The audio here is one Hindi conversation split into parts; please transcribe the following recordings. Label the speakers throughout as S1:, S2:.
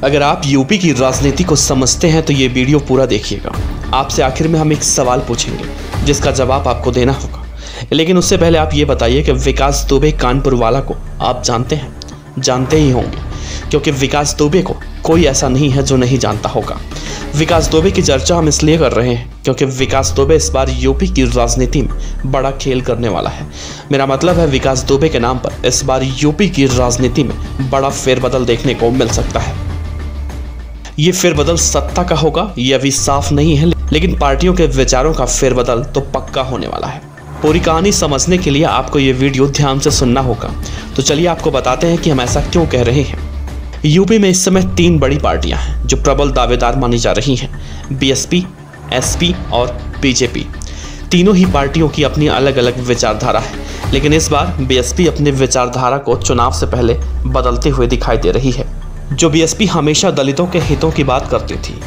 S1: अगर आप यूपी की राजनीति को समझते हैं तो ये वीडियो पूरा देखिएगा। आपसे आखिर में हम एक सवाल पूछेंगे जिसका जवाब आपको देना होगा, लेकिन उससे पहले आप ये बताइए कि विकास दुबे कानपुर वाला को आप जानते हैं? जानते ही होंगे, क्योंकि विकास दुबे को कोई ऐसा नहीं है जो नहीं जानता होगा। विकास दुबे की चर्चा हम इसलिए कर रहे हैं क्योंकि विकास दुबे इस बार यूपी की राजनीति में बड़ा खेल करने वाला है। मेरा मतलब है विकास दुबे के नाम पर इस बार यूपी की राजनीति में बड़ा फेरबदल देखने को मिल सकता है। ये फेरबदल सत्ता का होगा ये अभी साफ नहीं है, लेकिन पार्टियों के विचारों का फेरबदल तो पक्का होने वाला है। पूरी कहानी समझने के लिए आपको ये वीडियो ध्यान से सुनना होगा। तो चलिए आपको बताते हैं कि हम ऐसा क्यों कह रहे हैं। यूपी में इस समय 3 बड़ी पार्टियां हैं जो प्रबल दावेदार मानी जा रही हैं, बीएसपी, एसपी और बीजेपी। तीनों ही पार्टियों की अपनी अलग अलग विचारधारा है, लेकिन इस बार बीएसपी अपनी विचारधारा को चुनाव से पहले बदलते हुए दिखाई दे रही है। जो बीएसपी हमेशा दलितों के हितों की बात करती थी,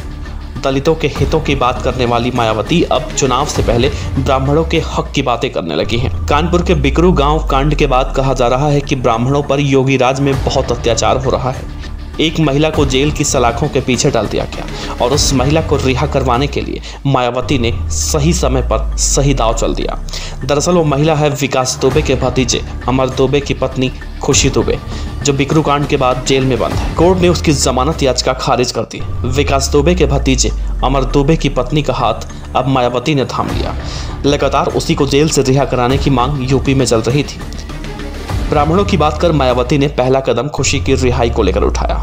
S1: दलितों के हितों की बात करने वाली मायावती अब चुनाव से पहले ब्राह्मणों के हक की बातें करने लगी हैं। कानपुर के बिकरू गांव कांड के बाद कहा जा रहा है कि ब्राह्मणों पर योगी राज में बहुत अत्याचार हो रहा है। एक महिला को जेल की सलाखों के पीछे डाल दिया गया और उस महिला को रिहा करवाने के लिए मायावती ने सही समय पर सही दांव चल दिया। दरअसल वो महिला है विकास दुबे के भतीजे अमर दुबे की पत्नी खुशी दुबे, जो बिकरू कांड के बाद जेल में बंद है। कोर्ट ने उसकी जमानत याचिका खारिज कर दी। विकास दुबे के भतीजे अमर दुबे की पत्नी का हाथ अब मायावती ने थाम लिया। लगातार उसी को जेल से रिहा कराने की मांग यूपी में चल रही थी। ब्राह्मणों की बात कर मायावती ने पहला कदम खुशी की रिहाई को लेकर उठाया।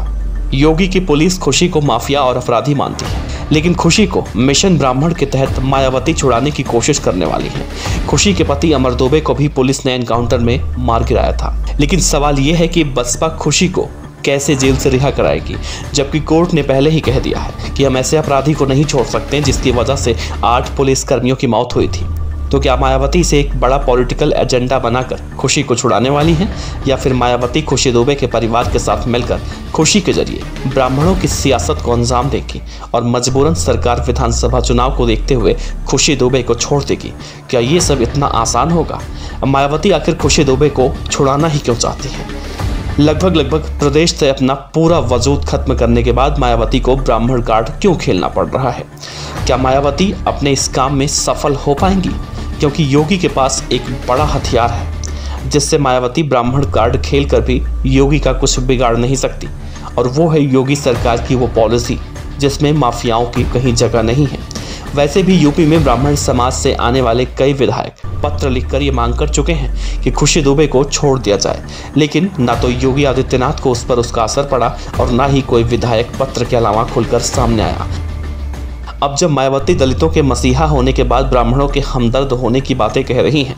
S1: योगी की पुलिस खुशी को माफिया और अपराधी मानती है, लेकिन खुशी को मिशन ब्राह्मण के तहत मायावती छुड़ाने की कोशिश करने वाली है। खुशी के पति अमर दुबे को भी पुलिस ने एनकाउंटर में मार गिराया था, लेकिन सवाल यह है कि बसपा खुशी को कैसे जेल से रिहा कराएगी, जबकि कोर्ट ने पहले ही कह दिया है कि हम ऐसे अपराधी को नहीं छोड़ सकते जिसकी वजह से 8 पुलिस कर्मियों की मौत हुई थी। तो क्या मायावती से एक बड़ा पॉलिटिकल एजेंडा बनाकर खुशी को छुड़ाने वाली हैं, या फिर मायावती खुशी दुबे के परिवार के साथ मिलकर खुशी के जरिए ब्राह्मणों की सियासत को अंजाम देगी और मजबूरन सरकार विधानसभा चुनाव को देखते हुए खुशी दुबे को छोड़ देगी? क्या ये सब इतना आसान होगा? मायावती आखिर खुशी दुबे को छुड़ाना ही क्यों चाहती है? लगभग प्रदेश से अपना पूरा वजूद खत्म करने के बाद मायावती को ब्राह्मण कार्ड क्यों खेलना पड़ रहा है? क्या मायावती अपने इस काम में सफल हो पाएंगी? क्योंकि योगी के पास एक बड़ा हथियार है जिससे मायावती ब्राह्मण कार्ड खेलकर भी योगी का कुछ बिगाड़ नहीं सकती, और वो है योगी सरकार की वो पॉलिसी जिसमें माफियाओं की कहीं जगह नहीं है। वैसे भी यूपी में ब्राह्मण समाज से आने वाले कई विधायक पत्र लिखकर ये मांग कर चुके हैं कि खुशी दुबे को छोड़ दिया जाए, लेकिन ना तो योगी आदित्यनाथ को उस पर उसका असर पड़ा और ना ही कोई विधायक पत्र के अलावा खुलकर सामने आया। अब जब मायावती दलितों के मसीहा होने के बाद ब्राह्मणों के हमदर्द होने की बातें कह रही हैं,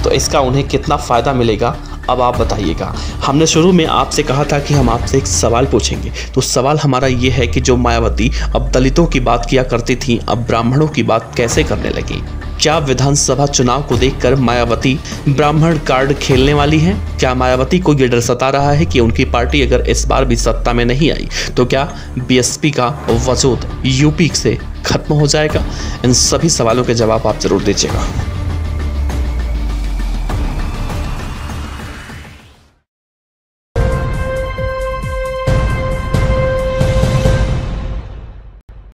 S1: तो इसका उन्हें कितना फ़ायदा मिलेगा, अब आप बताइएगा। हमने शुरू में आपसे कहा था कि हम आपसे एक सवाल पूछेंगे, तो सवाल हमारा ये है कि जो मायावती अब दलितों की बात किया करती थी, अब ब्राह्मणों की बात कैसे करने लगी? क्या विधानसभा चुनाव को देखकर मायावती ब्राह्मण कार्ड खेलने वाली है? क्या मायावती को ये डर सता रहा है कि उनकी पार्टी अगर इस बार भी सत्ता में नहीं आई तो क्या बीएसपी का वजूद यूपी से खत्म हो जाएगा? इन सभी सवालों के जवाब आप जरूर दीजिएगा।